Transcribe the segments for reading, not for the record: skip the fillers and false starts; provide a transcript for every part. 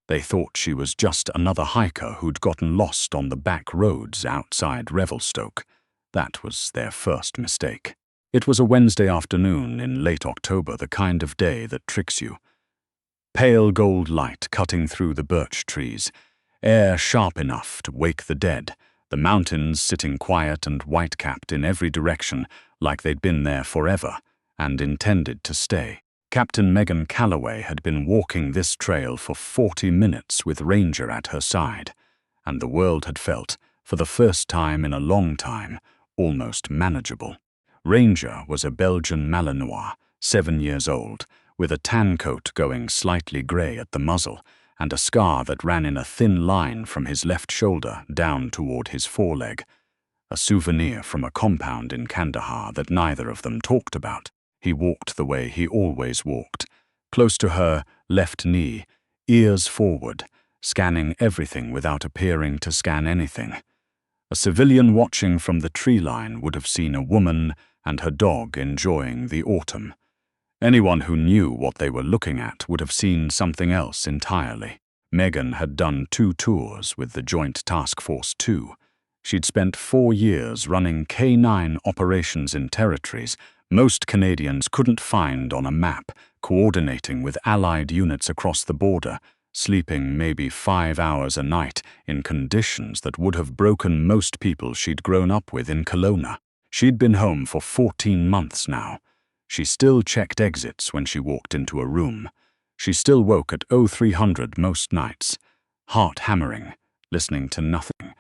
They thought she was just another hiker who'd gotten lost on the back roads outside Revelstoke. That was their first mistake. It was a Wednesday afternoon in late October, the kind of day that tricks you. Pale gold light cutting through the birch trees, air sharp enough to wake the dead, the mountains sitting quiet and white-capped in every direction like they'd been there forever and intended to stay. Captain Megan Calloway had been walking this trail for 40 minutes with Ranger at her side, and the world had felt, for the first time in a long time, almost manageable. Ranger was a Belgian Malinois, 7 years old, with a tan coat going slightly grey at the muzzle, and a scar that ran in a thin line from his left shoulder down toward his foreleg. A souvenir from a compound in Kandahar that neither of them talked about. He walked the way he always walked, close to her left knee, ears forward, scanning everything without appearing to scan anything. A civilian watching from the tree line would have seen a woman and her dog enjoying the autumn. Anyone who knew what they were looking at would have seen something else entirely. Megan had done 2 tours with the Joint Task Force 2. She'd spent 4 years running K9 operations in territories most Canadians couldn't find on a map, coordinating with Allied units across the border, sleeping maybe 5 hours a night in conditions that would have broken most people she'd grown up with in Kelowna. She'd been home for 14 months now. She still checked exits when she walked into a room. She still woke at 0300 most nights, heart hammering, listening to nothing.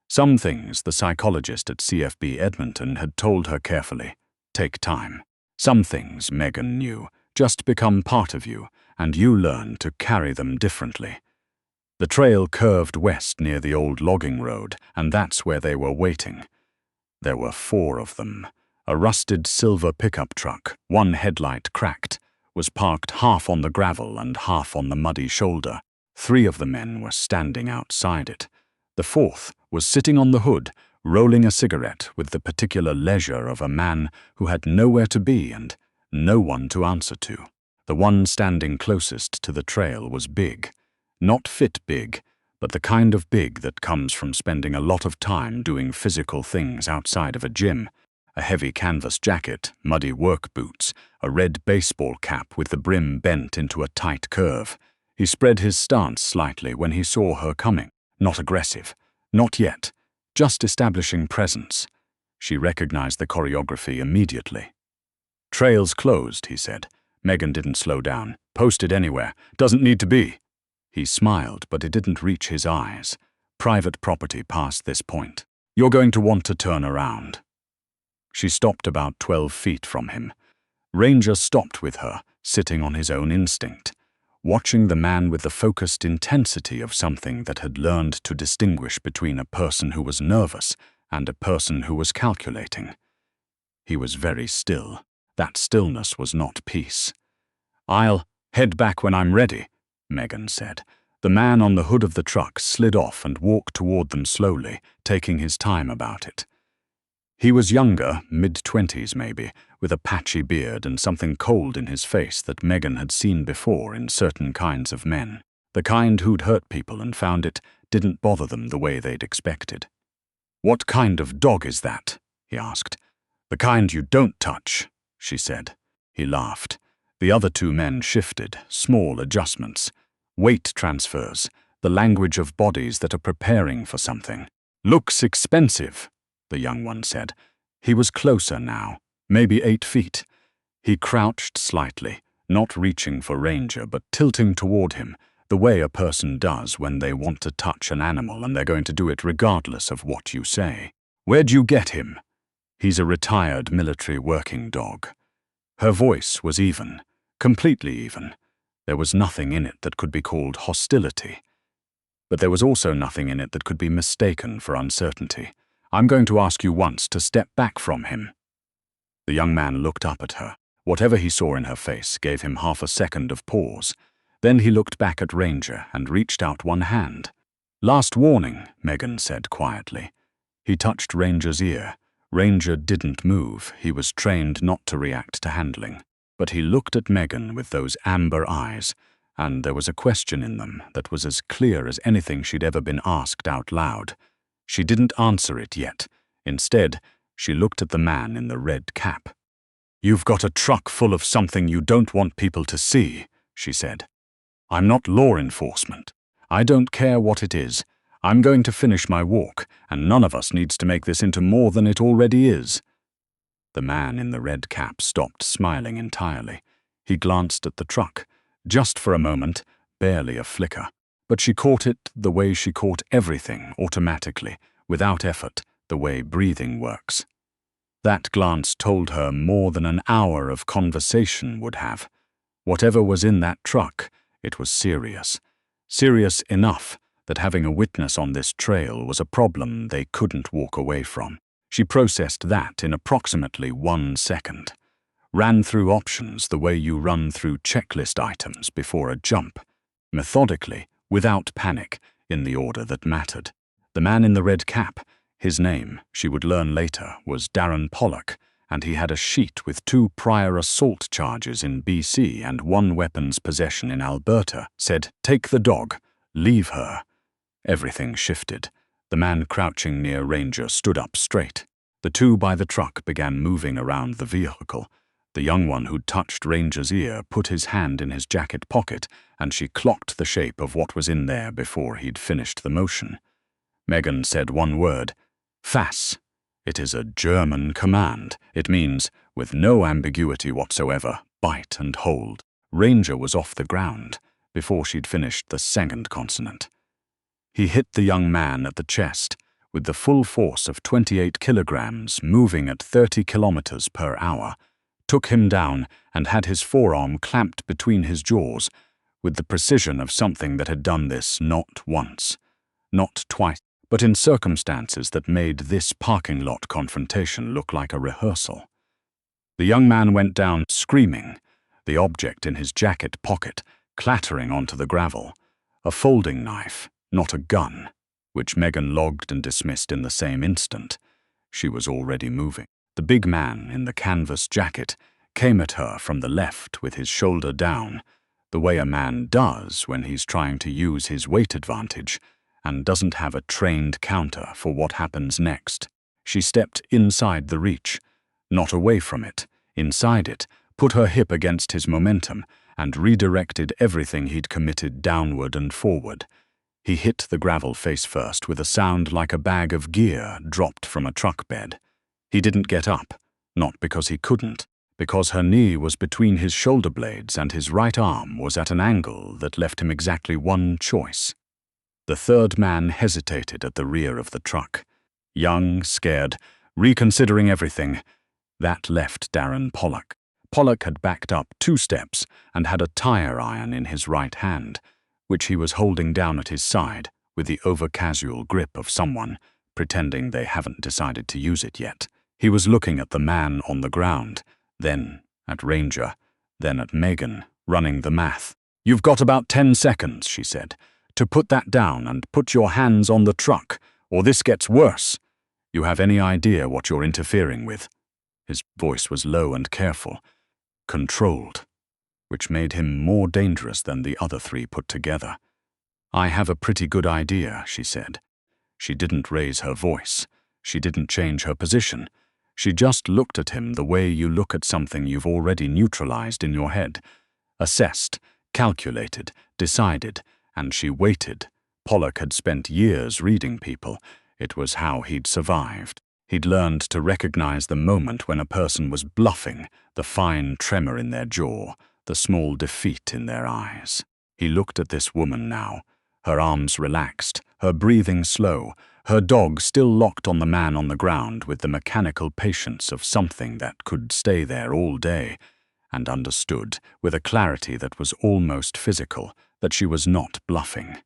Some things the psychologist at CFB Edmonton had told her carefully. Take time. Some things, Megan knew, just become part of you, and you learn to carry them differently. The trail curved west near the old logging road, and that's where they were waiting. There were 4 of them. A rusted silver pickup truck, one headlight cracked, was parked half on the gravel and half on the muddy shoulder. 3 of the men were standing outside it. The 4th was sitting on the hood, rolling a cigarette with the particular leisure of a man who had nowhere to be and no one to answer to. The one standing closest to the trail was big. Not fit big, but the kind of big that comes from spending a lot of time doing physical things outside of a gym. A heavy canvas jacket, muddy work boots, a red baseball cap with the brim bent into a tight curve. He spread his stance slightly when he saw her coming. Not aggressive. Not yet. Just establishing presence. She recognized the choreography immediately. "Trail's closed," he said. Megan didn't slow down. "Posted anywhere. Doesn't need to be." He smiled, but it didn't reach his eyes. Private property past this point. "You're going to want to turn around." She stopped about 12 feet from him. Ranger stopped with her, sitting on his own instinct, watching the man with the focused intensity of something that had learned to distinguish between a person who was nervous and a person who was calculating. He was very still. That stillness was not peace. "I'll head back when I'm ready," Megan said. The man on the hood of the truck slid off and walked toward them slowly, taking his time about it. He was younger, mid-20s maybe, with a patchy beard and something cold in his face that Megan had seen before in certain kinds of men. The kind who'd hurt people and found it didn't bother them the way they'd expected. "What kind of dog is that?" he asked. "The kind you don't touch," she said. He laughed. The other 2 men shifted, small adjustments. Weight transfers, the language of bodies that are preparing for something. "Looks expensive," the young one said. He was closer now, maybe 8 feet. He crouched slightly, not reaching for Ranger but tilting toward him, the way a person does when they want to touch an animal and they're going to do it regardless of what you say. "Where'd you get him?" "He's a retired military working dog." Her voice was even, completely even. There was nothing in it that could be called hostility. But there was also nothing in it that could be mistaken for uncertainty. "I'm going to ask you once to step back from him." The young man looked up at her. Whatever he saw in her face gave him half a second of pause. Then he looked back at Ranger and reached out one hand. "Last warning," Megan said quietly. He touched Ranger's ear. Ranger didn't move. He was trained not to react to handling. But he looked at Megan with those amber eyes, and there was a question in them that was as clear as anything she'd ever been asked out loud. She didn't answer it yet. Instead, she looked at the man in the red cap. "You've got a truck full of something you don't want people to see," she said. "I'm not law enforcement. I don't care what it is. I'm going to finish my walk, and none of us needs to make this into more than it already is." The man in the red cap stopped smiling entirely. He glanced at the truck, just for a moment, barely a flicker. But she caught it the way she caught everything, automatically, without effort, the way breathing works. That glance told her more than an hour of conversation would have. Whatever was in that truck, it was serious. Serious enough that having a witness on this trail was a problem they couldn't walk away from. She processed that in approximately 1 second. Ran through options the way you run through checklist items before a jump. Methodically, without panic, in the order that mattered. The man in the red cap, his name, she would learn later, was Darren Pollock, and he had a sheet with 2 prior assault charges in BC and 1 weapons possession in Alberta, said, "Take the dog, leave her." Everything shifted. The man crouching near Ranger stood up straight. The 2 by the truck began moving around the vehicle. The young one who'd touched Ranger's ear put his hand in his jacket pocket, and she clocked the shape of what was in there before he'd finished the motion. Megan said 1 word, "Fass." It is a German command. It means, with no ambiguity whatsoever, bite and hold. Ranger was off the ground before she'd finished the 2nd consonant. He hit the young man at the chest with the full force of 28 kilograms moving at 30 kilometers per hour, took him down and had his forearm clamped between his jaws with the precision of something that had done this not once, not twice, but in circumstances that made this parking lot confrontation look like a rehearsal. The young man went down screaming, the object in his jacket pocket clattering onto the gravel, a folding knife, not a gun, which Megan logged and dismissed in the same instant. She was already moving. The big man in the canvas jacket came at her from the left with his shoulder down, the way a man does when he's trying to use his weight advantage and doesn't have a trained counter for what happens next. She stepped inside the reach, not away from it, inside it, put her hip against his momentum, and redirected everything he'd committed downward and forward. He hit the gravel face first with a sound like a bag of gear dropped from a truck bed. He didn't get up, not because he couldn't, because her knee was between his shoulder blades and his right arm was at an angle that left him exactly 1 choice. The 3rd man hesitated at the rear of the truck. Young, scared, reconsidering everything. That left Darren Pollock. Pollock had backed up 2 steps and had a tire iron in his right hand, which he was holding down at his side with the over-casual grip of someone, pretending they haven't decided to use it yet. He was looking at the man on the ground, then at Ranger, then at Megan, running the math. "You've got about 10 seconds, she said, "to put that down and put your hands on the truck, or this gets worse. You have any idea what you're interfering with?" His voice was low and careful, controlled, which made him more dangerous than the other 3 put together. "I have a pretty good idea," she said. She didn't raise her voice. She didn't change her position. She just looked at him the way you look at something you've already neutralized in your head. Assessed, calculated, decided, and she waited. Pollock had spent years reading people. It was how he'd survived. He'd learned to recognize the moment when a person was bluffing, the fine tremor in their jaw, the small defeat in their eyes. He looked at this woman now, her arms relaxed, her breathing slow, her dog still locked on the man on the ground with the mechanical patience of something that could stay there all day, and understood, with a clarity that was almost physical, that she was not bluffing.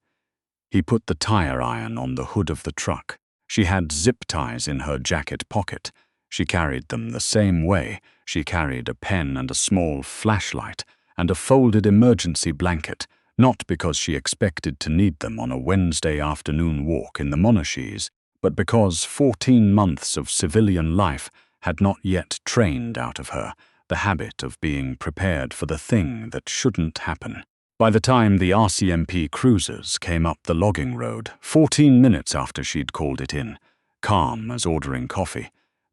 He put the tire iron on the hood of the truck. She had zip ties in her jacket pocket. She carried them the same way. She carried a pen and a small flashlight and a folded emergency blanket, not because she expected to need them on a Wednesday afternoon walk in the Monachies, but because 14 months of civilian life had not yet trained out of her the habit of being prepared for the thing that shouldn't happen. By the time the RCMP cruisers came up the logging road, 14 minutes after she'd called it in, calm as ordering coffee,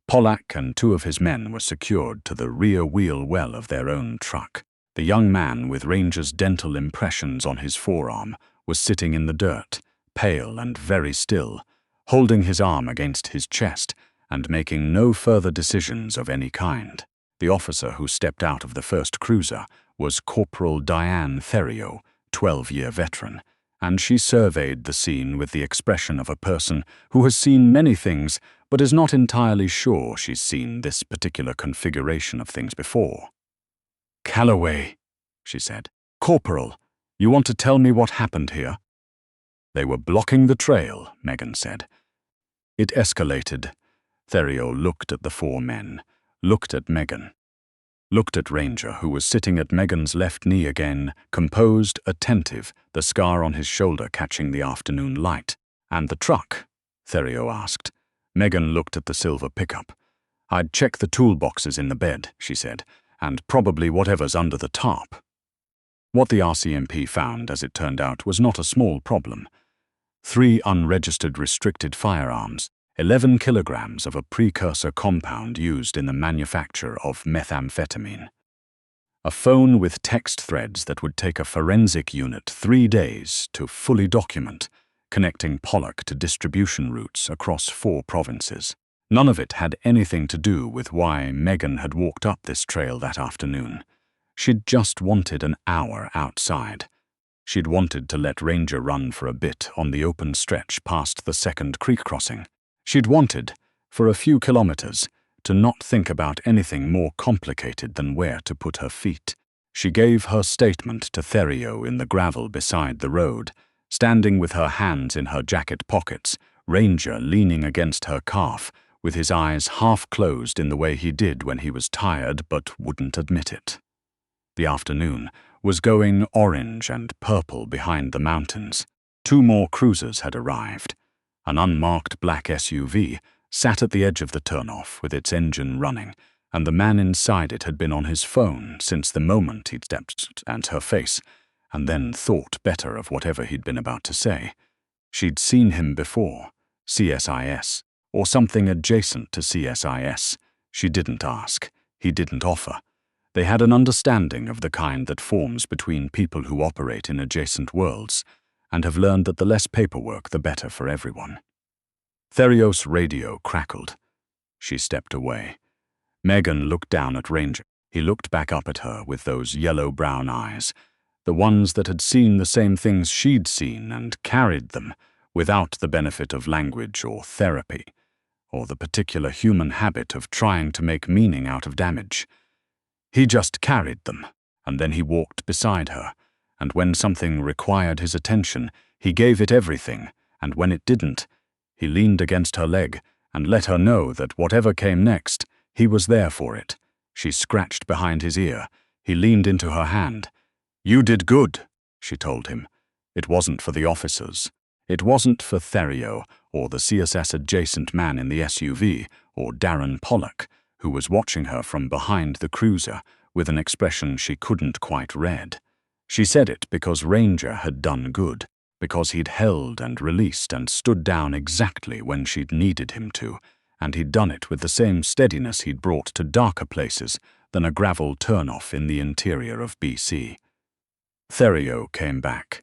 Pollack and 2 of his men were secured to the rear wheel well of their own truck. The young man with Ranger's dental impressions on his forearm was sitting in the dirt, pale and very still, holding his arm against his chest and making no further decisions of any kind. The officer who stepped out of the first cruiser was Corporal Diane Theriot, 12-year veteran, and she surveyed the scene with the expression of a person who has seen many things but is not entirely sure she's seen this particular configuration of things before. "Calloway," she said. "Corporal, you want to tell me what happened here?" "They were blocking the trail," Megan said. It escalated. Theriot looked at the 4 men, looked at Megan, looked at Ranger, who was sitting at Megan's left knee again, composed, attentive, the scar on his shoulder catching the afternoon light. "And the truck?" Theriot asked. Megan looked at the silver pickup. "I'd check the toolboxes in the bed," she said, "and probably whatever's under the tarp." What the RCMP found, as it turned out, was not a small problem. 3 unregistered restricted firearms, 11 kilograms of a precursor compound used in the manufacture of methamphetamine. A phone with text threads that would take a forensic unit 3 days to fully document, connecting Pollack to distribution routes across 4 provinces. None of it had anything to do with why Megan had walked up this trail that afternoon. She'd just wanted an hour outside. She'd wanted to let Ranger run for a bit on the open stretch past the second creek crossing. She'd wanted, for a few kilometers, to not think about anything more complicated than where to put her feet. She gave her statement to Theriot in the gravel beside the road, standing with her hands in her jacket pockets, Ranger leaning against her calf, with his eyes half closed in the way he did when he was tired but wouldn't admit it. The afternoon was going orange and purple behind the mountains. 2 more cruisers had arrived. An unmarked black SUV sat at the edge of the turnoff with its engine running, and the man inside it had been on his phone since the moment he'd stepped at her face, and then thought better of whatever he'd been about to say. She'd seen him before, CSIS, or something adjacent to CSIS. She didn't ask. He didn't offer. They had an understanding of the kind that forms between people who operate in adjacent worlds, and have learned that the less paperwork, the better for everyone. Theriot's radio crackled. She stepped away. Megan looked down at Ranger. He looked back up at her with those yellow-brown eyes, the ones that had seen the same things she'd seen and carried them, without the benefit of language or therapy, or the particular human habit of trying to make meaning out of damage. He just carried them, and then he walked beside her, and when something required his attention, he gave it everything, and when it didn't, he leaned against her leg and let her know that whatever came next, he was there for it. She scratched behind his ear. He leaned into her hand. "You did good," she told him. It wasn't for the officers. It wasn't for Theriot or the CSS-adjacent man in the SUV or Darren Pollack, who was watching her from behind the cruiser with an expression she couldn't quite read. She said it because Ranger had done good, because he'd held and released and stood down exactly when she'd needed him to, and he'd done it with the same steadiness he'd brought to darker places than a gravel turnoff in the interior of BC. Theriot came back.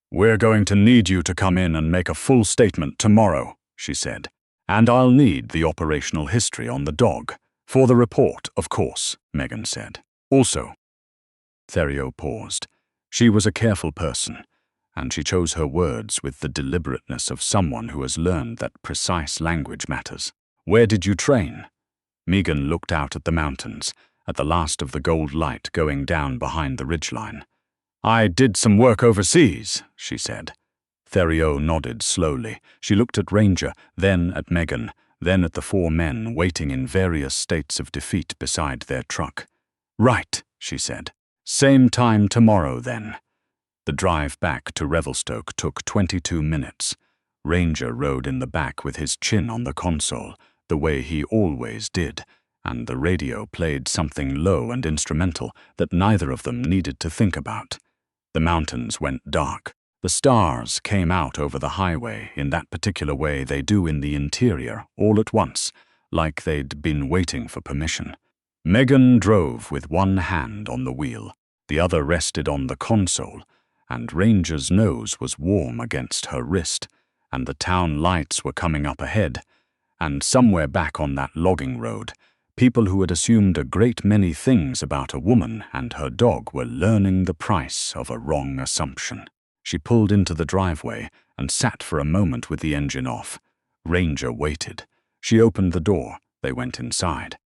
"We're going to need you to come in and make a full statement tomorrow," she said. "And I'll need the operational history on the dog. For the report, of course," Megan said. "Also—" Theriot paused. She was a careful person, and she chose her words with the deliberateness of someone who has learned that precise language matters. "Where did you train?" Megan looked out at the mountains, at the last of the gold light going down behind the ridgeline. "I did some work overseas," she said. Theriot nodded slowly. She looked at Ranger, then at Megan, then at the 4 men waiting in various states of defeat beside their truck. "Right," she said. "Same time tomorrow, then." The drive back to Revelstoke took 22 minutes. Ranger rode in the back with his chin on the console, the way he always did, and the radio played something low and instrumental that neither of them needed to think about. The mountains went dark. The stars came out over the highway in that particular way they do in the interior, all at once, like they'd been waiting for permission. Megan drove with one hand on the wheel. The other rested on the console, and Ranger's nose was warm against her wrist, and the town lights were coming up ahead. And somewhere back on that logging road, people who had assumed a great many things about a woman and her dog were learning the price of a wrong assumption. She pulled into the driveway and sat for a moment with the engine off. Ranger waited. She opened the door. They went inside.